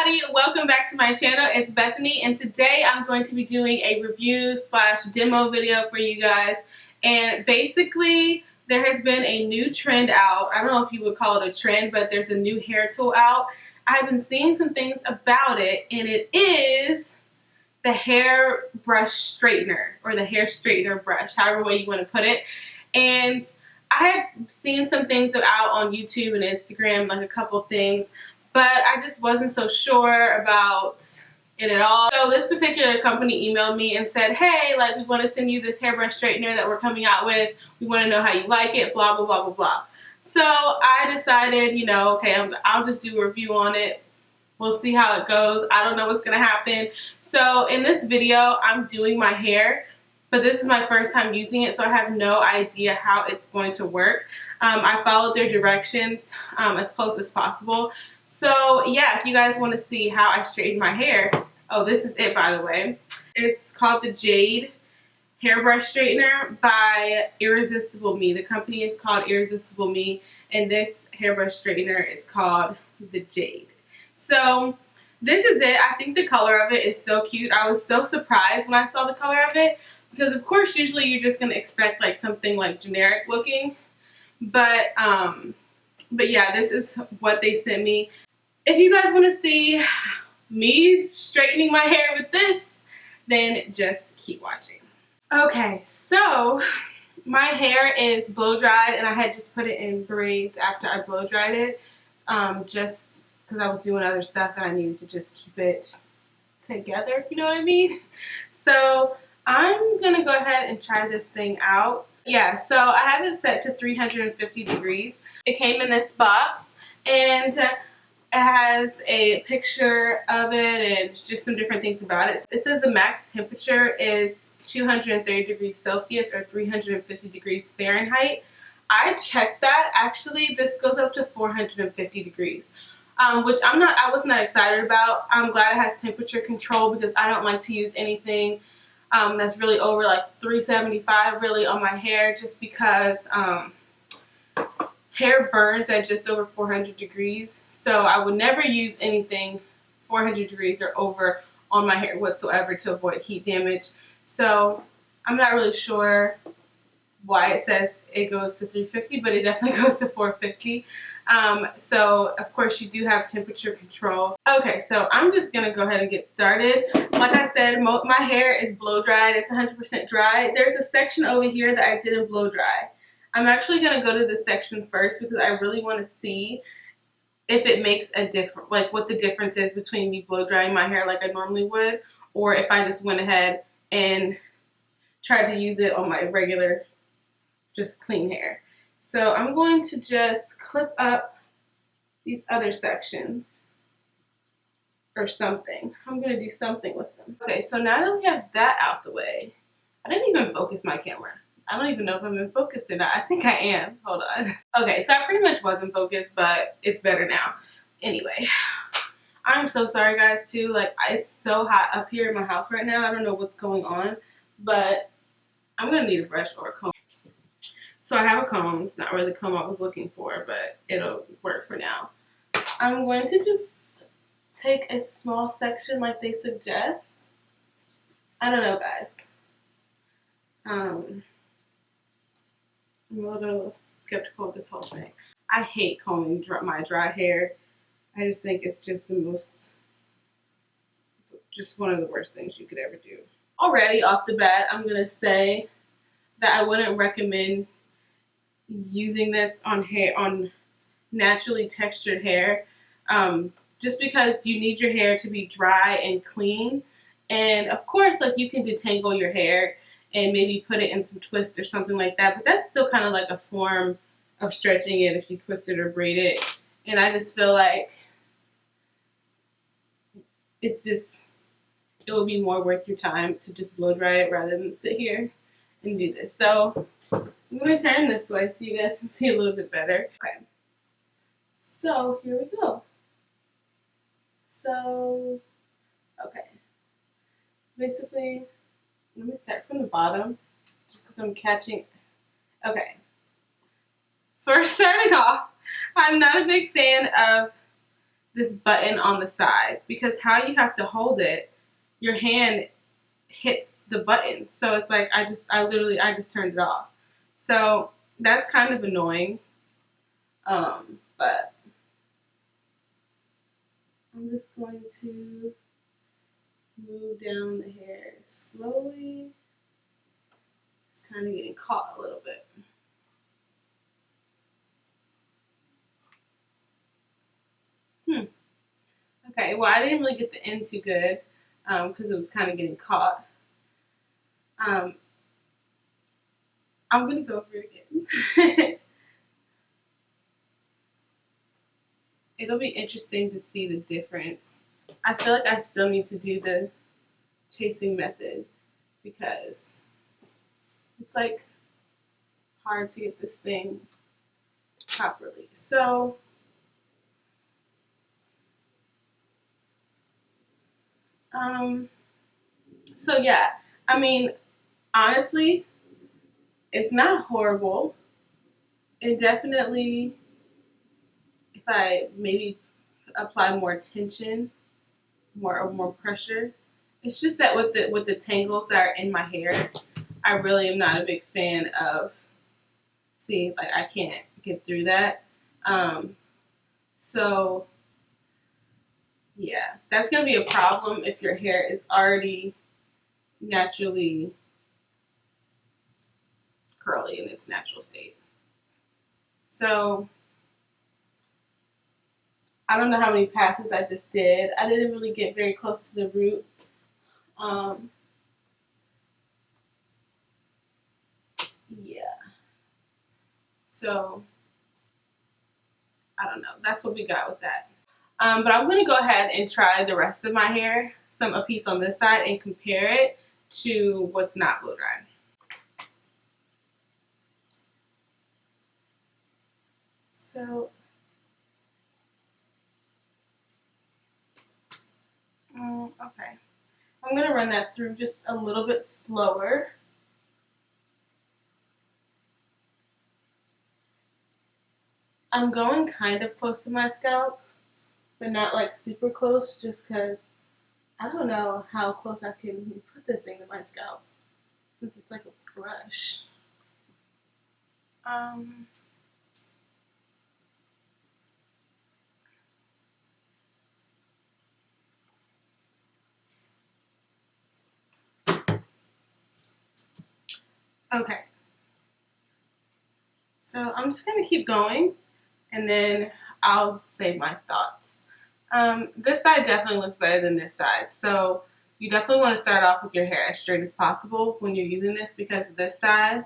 everybody, welcome back to my channel. It's Bethany, and today I'm going to be doing a review slash demo video for you guys. And basically there has been a new trend out. I don't know if you would call it a trend, but there's a new hair tool out. I've been seeing some things about it, and it is the hair brush straightener, or the hair straightener brush, however way you want to put it. And I have seen some things out on YouTube and Instagram, like a couple things, but I just wasn't so sure about it at all. So this particular company emailed me and said, hey, like, we want to send you this hairbrush straightener that we're coming out with. We want to know how you like it, blah, blah, blah, blah, blah. So I decided, you know, okay, I'll just do a review on it. We'll see how it goes. I don't know what's going to happen. So in this video, I'm doing my hair, but this is my first time using it, so I have no idea how it's going to work. I followed their directions as close as possible. So yeah, if you guys want to see how I straighten my hair, oh, this is it, by the way. It's called the Jade hairbrush straightener by Irresistible Me. The company is called Irresistible Me, and this hairbrush straightener is called the Jade. So this is it. I think the color of it is so cute. I was so surprised when I saw the color of it, because of course usually you're just going to expect like something like generic looking, but yeah, this is what they sent me. If you guys want to see me straightening my hair with this, then just keep watching. Okay, so my hair is blow dried, and I had just put it in braids after I blow dried it, just because I was doing other stuff and I needed to just keep it together, if you know what I mean. So I'm gonna go ahead and try this thing out. Yeah, so I have it set to 350 degrees. It came in this box, and it has a picture of it and just some different things about it. It says the max temperature is 230 degrees Celsius or 350 degrees Fahrenheit. I checked that. Actually, this goes up to 450 degrees. Which I was not excited about. I'm glad it has temperature control, because I don't like to use anything that's really over like 375 really on my hair, just because hair burns at just over 400 degrees. So I would never use anything 400 degrees or over on my hair whatsoever to avoid heat damage. So I'm not really sure why it says it goes to 350, but it definitely goes to 450. So of course you do have temperature control. Okay, so I'm just gonna go ahead and get started. Like I said, my hair is blow dried. It's 100% dry. There's a section over here that I didn't blow dry. I'm actually gonna go to this section first, because I really want to see if it makes a difference, like what the difference is between me blow drying my hair like I normally would, or if I just went ahead and tried to use it on my regular, just clean hair. So I'm going to just clip up these other sections or something. I'm going to do something with them. Okay, so now that we have that out the way, I didn't even focus my camera. I don't even know if I'm in focus or not. I think I am. Hold on. Okay, so I pretty much was in focus, but it's better now. Anyway, I'm so sorry guys too. Like, it's so hot up here in my house right now. I don't know what's going on, but I'm going to need a brush or a comb. So I have a comb. It's not really the comb I was looking for, but it'll work for now. I'm going to just take a small section like they suggest. I don't know, guys. I'm a little skeptical of this whole thing. I hate combing my dry hair. I just think it's just just one of the worst things you could ever do. Already off the bat, I'm going to say that I wouldn't recommend using this on naturally textured hair, just because you need your hair to be dry and clean. And of course, like, you can detangle your hair and maybe put it in some twists or something like that, but that's still kind of like a form of stretching it if you twist it or braid it. And I just feel like it would be more worth your time to just blow dry it rather than sit here and do this. So I'm going to turn this way so you guys can see a little bit better. Okay, so here we go. So, okay, basically, let me start from the bottom, just because I'm catching. Okay, first starting off, I'm not a big fan of this button on the side, because how you have to hold it, your hand hits the button. So it's like I just turned it off. So that's kind of annoying. But I'm just going to move down the hair slowly. It's kind of getting caught a little bit. Okay, well, I didn't really get the end too good because it was kind of getting caught. I'm going to go over it again. It'll be interesting to see the difference. I feel like I still need to do the chasing method because it's like hard to get this thing properly. So yeah, I mean, honestly, it's not horrible. It definitely, if I maybe apply more tension, more pressure, it's just that with the tangles that are in my hair, I really am not a big fan of. See, like I can't get through that. So yeah, that's gonna be a problem if your hair is already naturally curly in its natural state. So I don't know how many passes I just did. I didn't really get very close to the root. Yeah. So I don't know. That's what we got with that. But I'm going to go ahead and try the rest of my hair, a piece on this side, and compare it to what's not blow dried. So, okay. I'm going to run that through just a little bit slower. I'm going kind of close to my scalp, but not like super close, just because I don't know how close I can put this thing to my scalp since it's like a brush. Okay. So I'm just going to keep going, and then I'll say my thoughts. This side definitely looks better than this side. So you definitely want to start off with your hair as straight as possible when you're using this, because this side,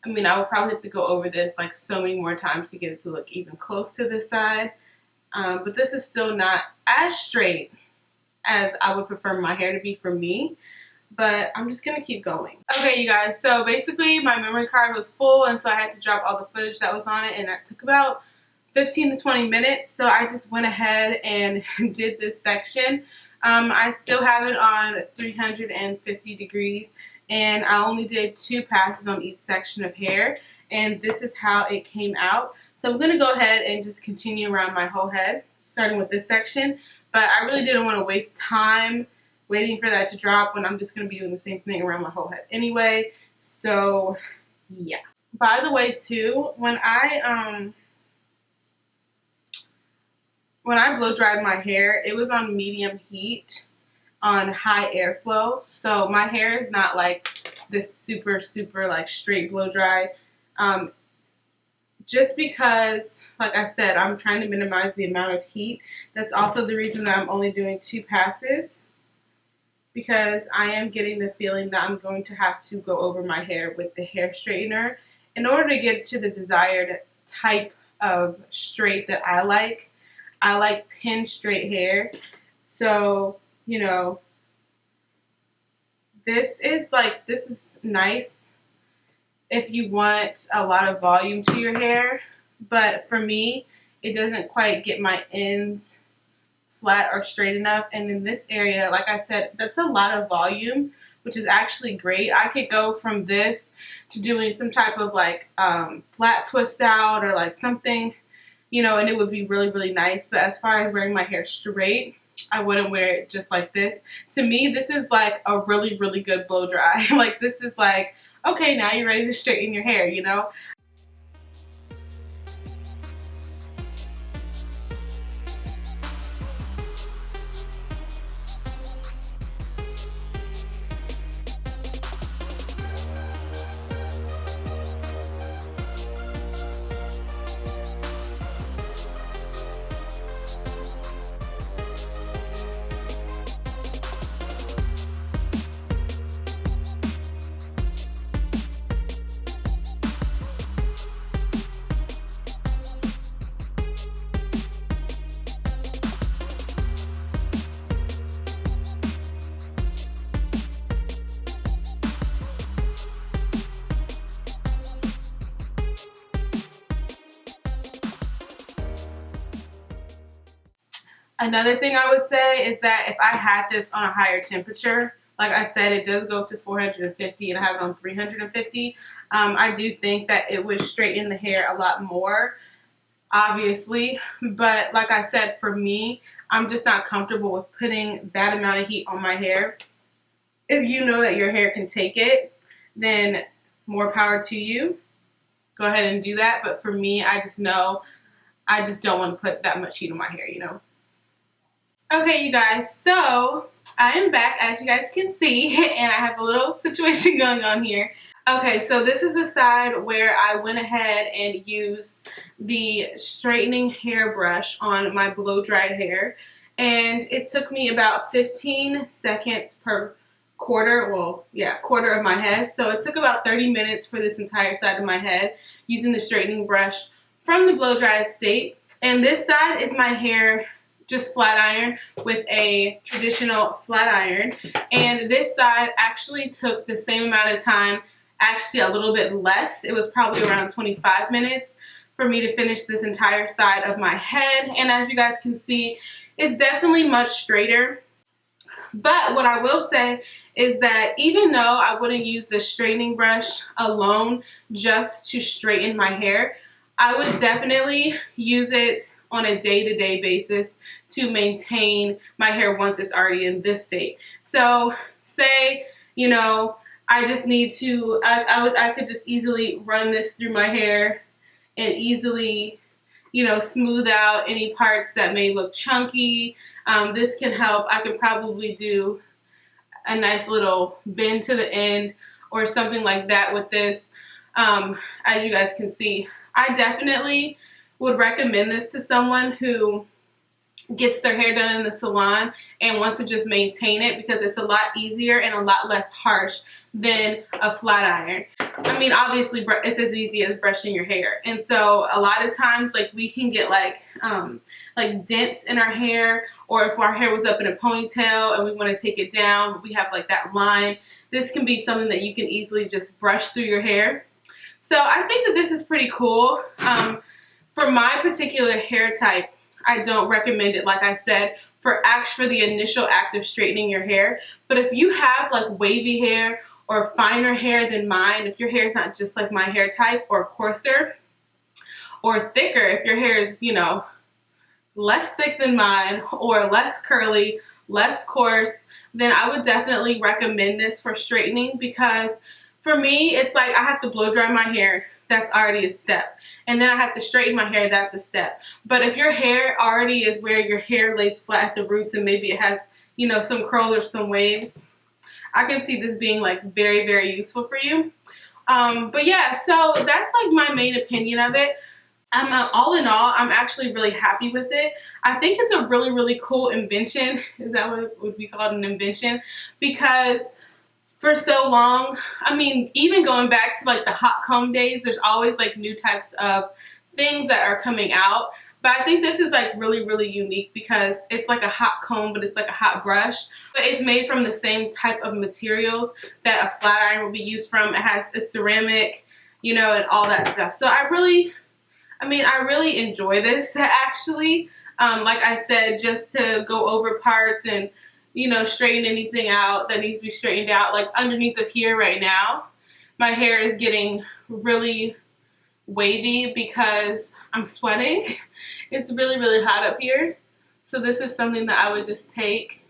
I mean, I would probably have to go over this like so many more times to get it to look even close to this side. But this is still not as straight as I would prefer my hair to be for me. But I'm just going to keep going. Okay, you guys, so basically my memory card was full, and so I had to drop all the footage that was on it, and that took about 15 to 20 minutes. So I just went ahead and did this section. I still have it on 350 degrees, and I only did 2 passes on each section of hair, and this is how it came out. So I'm going to go ahead and just continue around my whole head, starting with this section, but I really didn't want to waste time waiting for that to drop when I'm just going to be doing the same thing around my whole head anyway. So yeah. By the way too, when I blow dried my hair, it was on medium heat on high airflow. So my hair is not like this super like straight blow dry. Just because, like I said, I'm trying to minimize the amount of heat. That's also the reason that I'm only doing 2 passes, because I am getting the feeling that I'm going to have to go over my hair with the hair straightener in order to get to the desired type of straight that I like. I like pin straight hair. So, you know, this is nice if you want a lot of volume to your hair, but for me, it doesn't quite get my ends flat or straight enough. And in this area, like I said, that's a lot of volume, which is actually great. I could go from this to doing some type of like flat twist out or like something, you know, and it would be really, really nice. But as far as wearing my hair straight, I wouldn't wear it just like this. To me, this is like a really, really good blow dry. Like, this is like, okay, now you're ready to straighten your hair, you know? Another thing I would say is that if I had this on a higher temperature, like I said, it does go up to 450 and I have it on 350. I do think that it would straighten the hair a lot more, obviously. But like I said, for me, I'm just not comfortable with putting that amount of heat on my hair. If you know that your hair can take it, then more power to you. Go ahead and do that. But for me, I just know I just don't want to put that much heat on my hair, you know. Okay, you guys, so I am back, as you guys can see, and I have a little situation going on here. Okay, so this is the side where I went ahead and used the straightening hairbrush on my blow-dried hair, and it took me about 15 seconds per quarter, well, yeah, quarter of my head. So it took about 30 minutes for this entire side of my head using the straightening brush from the blow-dried state. And this side is my hair just flat iron with a traditional flat iron, and this side actually took the same amount of time, actually a little bit less. It was probably around 25 minutes for me to finish this entire side of my head, and as you guys can see, it's definitely much straighter. But what I will say is that even though I wouldn't use the straightening brush alone just to straighten my hair, I would definitely use it on a day-to-day basis to maintain my hair once it's already in this state. So say, you know, I just need to, I could just easily run this through my hair and easily, you know, smooth out any parts that may look chunky. This can help. I could probably do a nice little bend to the end or something like that with this. As you guys can see, I definitely would recommend this to someone who gets their hair done in the salon and wants to just maintain it, because it's a lot easier and a lot less harsh than a flat iron. I mean, obviously it's as easy as brushing your hair, and so a lot of times, like, we can get like dents in our hair, or if our hair was up in a ponytail and we want to take it down, but we have like that line, this can be something that you can easily just brush through your hair. So I think that this is pretty cool. For my particular hair type, I don't recommend it, like I said, for the initial act of straightening your hair. But if you have like wavy hair or finer hair than mine, if your hair is not just like my hair type, or coarser or thicker, if your hair is, you know, less thick than mine or less curly, less coarse, then I would definitely recommend this for straightening, because for me, it's like I have to blow dry my hair. That's already a step. And then I have to straighten my hair. That's a step. But if your hair already is where your hair lays flat at the roots and maybe it has, you know, some curls or some waves, I can see this being like very, very useful for you. But yeah, so that's like my main opinion of it. All in all, I'm actually really happy with it. I think it's a really, really cool invention. Is that what it would be called, an invention? Because for so long, I mean, even going back to like the hot comb days, there's always like new types of things that are coming out. But I think this is like really, really unique because it's like a hot comb, but it's like a hot brush. But it's made from the same type of materials that a flat iron will be used from. It's ceramic, you know, and all that stuff. So I really enjoy this actually. Like I said, just to go over parts and, you know, straighten anything out that needs to be straightened out. Like underneath of here right now, my hair is getting really wavy because I'm sweating. It's really, really hot up here. So this is something that I would just take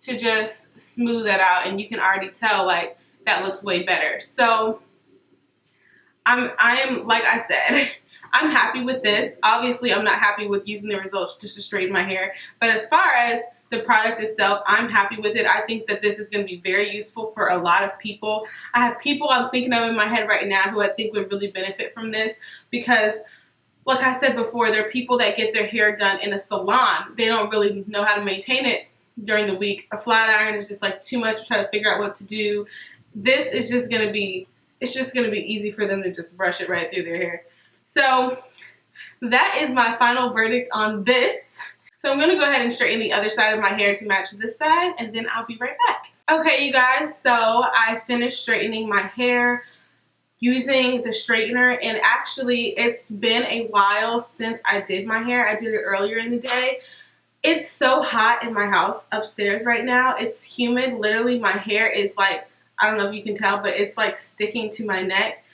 to just smooth that out, and you can already tell like that looks way better. So I am, like I said, I'm happy with this. Obviously, I'm not happy with using the results just to straighten my hair, but as far as the product itself, I'm happy with it. I think that this is going to be very useful for a lot of people. I have people I'm thinking of in my head right now who I think would really benefit from this because, like I said before, there are people that get their hair done in a salon. They don't really know how to maintain it during the week. A flat iron is just like too much to try to figure out what to do. This is just going to be, it's just going to be easy for them to just brush it right through their hair. So that is my final verdict on this. So I'm going to go ahead and straighten the other side of my hair to match this side, and then I'll be right back. Okay, you guys, so I finished straightening my hair using the straightener, and actually it's been a while since I did my hair. I did it earlier in the day. It's so hot in my house upstairs right now. It's humid. Literally, my hair is like, I don't know if you can tell, but it's like sticking to my neck.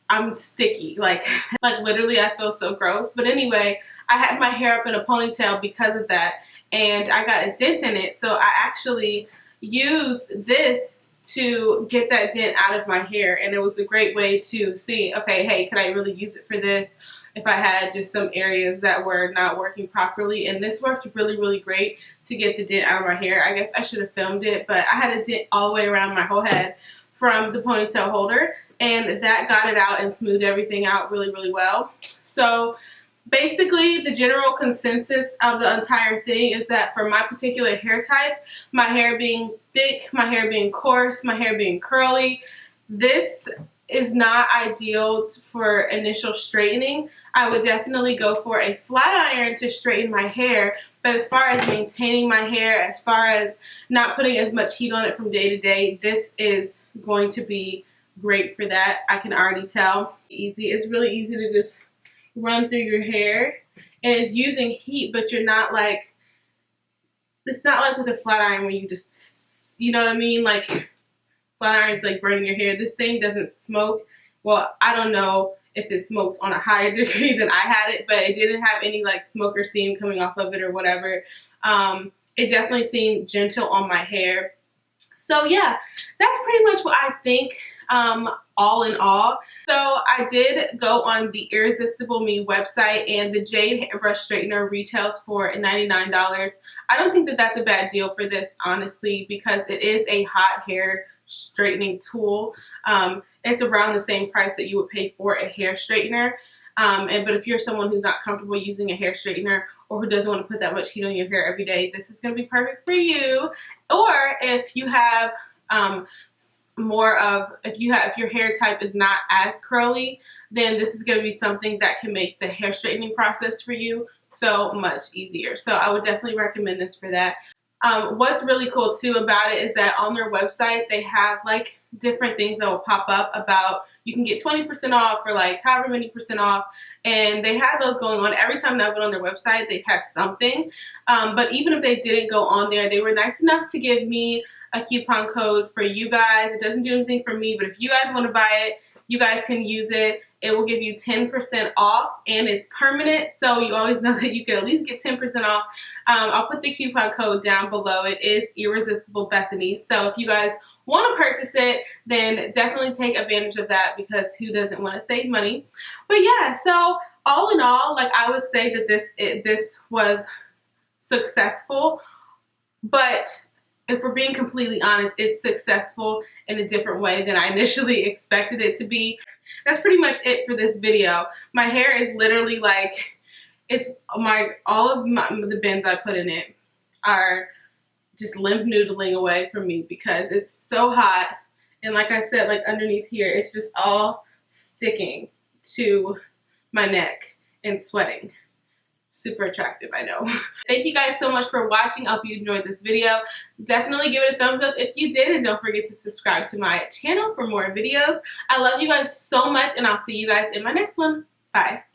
I'm sticky. Like literally, I feel so gross. But anyway, I had my hair up in a ponytail because of that, and I got a dent in it. So I actually used this to get that dent out of my hair, and it was a great way to see, okay, hey, could I really use it for this if I had just some areas that were not working properly. And this worked really, really great to get the dent out of my hair. I guess I should have filmed it, but I had a dent all the way around my whole head from the ponytail holder, and that got it out and smoothed everything out really, really well. So basically, the general consensus of the entire thing is that for my particular hair type, my hair being thick, my hair being coarse, my hair being curly, this is not ideal for initial straightening. I would definitely go for a flat iron to straighten my hair, but as far as maintaining my hair, as far as not putting as much heat on it from day to day, this is going to be great for that. I can already tell. Easy. It's really easy to just run through your hair, and it's using heat, but you're not like, it's not like with a flat iron where you just, you know what I mean? Like flat iron's like burning your hair. This thing doesn't smoke. Well, I don't know if it smoked on a higher degree than I had it, but it didn't have any like smoke or steam coming off of it or whatever. It definitely seemed gentle on my hair. So yeah, that's pretty much what I think all in all. So I did go on the Irresistible Me website, and the Jade hairbrush straightener retails for $99. I don't think that that's a bad deal for this, honestly, because it is a hot hair straightening tool. It's around the same price that you would pay for a hair straightener. But if you're someone who's not comfortable using a hair straightener, or who doesn't want to put that much heat on your hair every day, this is going to be perfect for you. Or if you have if your hair type is not as curly, then this is going to be something that can make the hair straightening process for you so much easier. So I would definitely recommend this for that. What's really cool too about it is that on their website they have like different things that will pop up about you can get 20% off or like however many % off, and they have those going on. Every time that I've been on their website, they've had something. But even if they didn't go on there, they were nice enough to give me a coupon code for you guys. It doesn't do anything for me, but if you guys want to buy it, you guys can use it. It will give you 10% off, and it's permanent, so you always know that you can at least get 10% off. I'll put the coupon code down below. It is Irresistible Bethany. So if you guys want to purchase it, then definitely take advantage of that, because who doesn't want to save money? But yeah, so all in all, like I would say that this was successful, but if we're being completely honest, it's successful in a different way than I initially expected it to be. That's pretty much it for this video. My hair is literally like, all of the bends I put in it are just limp noodling away from me because it's so hot. And like I said, like underneath here, it's just all sticking to my neck and sweating. Super attractive, I know. Thank you guys so much for watching. I hope you enjoyed this video. Definitely give it a thumbs up if you did, and don't forget to subscribe to my channel for more videos. I love you guys so much, and I'll see you guys in my next one. Bye.